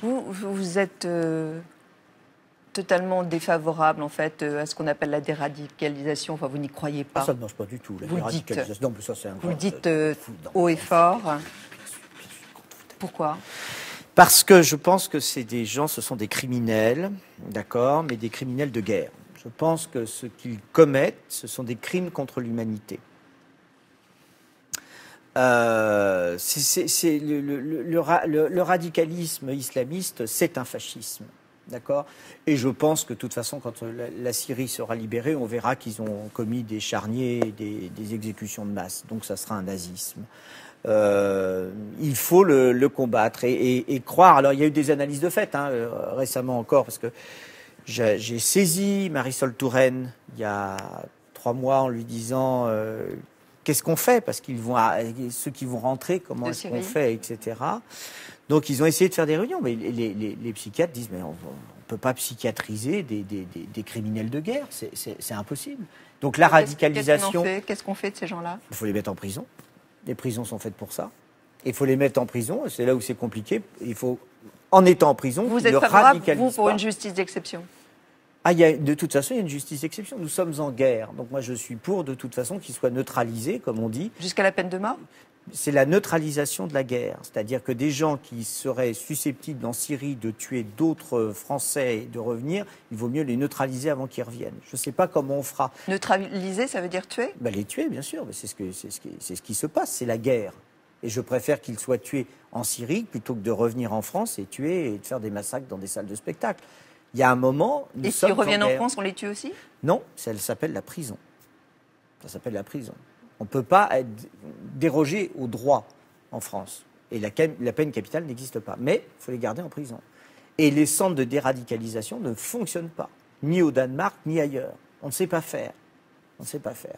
Vous êtes totalement défavorable, en fait, à ce qu'on appelle la déradicalisation. Enfin, vous n'y croyez pas. Ça ne marche pas du tout. La déradicalisation. Non, mais ça, c'est vous le dites haut et fort. Pourquoi? Parce que je pense que c'est des gens, ce sont des criminels, d'accord, mais des criminels de guerre. Je pense que ce qu'ils commettent, ce sont des crimes contre l'humanité. Le radicalisme islamiste, c'est un fascisme, d'accord. Et je pense que de toute façon, quand la Syrie sera libérée, on verra qu'ils ont commis des charniers, des exécutions de masse. Donc ça sera un nazisme. Il faut le combattre et croire. Alors il y a eu des analyses de fait récemment encore, parce que j'ai saisi Marisol Touraine il y a 3 mois en lui disant qu'est-ce qu'on fait, parce qu'ils vont ceux qui vont rentrer, comment est-ce qu'on fait, etc. Donc ils ont essayé de faire des réunions, mais les psychiatres disent mais on peut pas psychiatriser des criminels de guerre, c'est impossible. Donc la radicalisation. Qu'est-ce qu'on fait de ces gens-là? Il faut les mettre en prison. Les prisons sont faites pour ça. Il faut les mettre en prison. C'est là où c'est compliqué. Il faut, en étant en prison, vous êtes favorable, vous, pour une justice d'exception? De toute façon, il y a une justice d'exception. Nous sommes en guerre. Donc moi, je suis pour, de toute façon, qu'il soit neutralisé, comme on dit. Jusqu'à la peine de mort? C'est la neutralisation de la guerre. C'est-à-dire que des gens qui seraient susceptibles en Syrie de tuer d'autres Français et de revenir, il vaut mieux les neutraliser avant qu'ils reviennent. Je ne sais pas comment on fera. Neutraliser, ça veut dire tuer? Les tuer, bien sûr. C'est ce qui se passe. C'est la guerre. Et je préfère qu'ils soient tués en Syrie plutôt que de revenir en France et tuer et de faire des massacres dans des salles de spectacle. Il y a un moment... Et s'ils reviennent en France, on les tue aussi? Non, ça s'appelle la prison. Ça s'appelle la prison. On ne peut pas déroger au droit en France. Et la peine capitale n'existe pas. Mais il faut les garder en prison. Et les centres de déradicalisation ne fonctionnent pas. Ni au Danemark, ni ailleurs. On ne sait pas faire. On ne sait pas faire.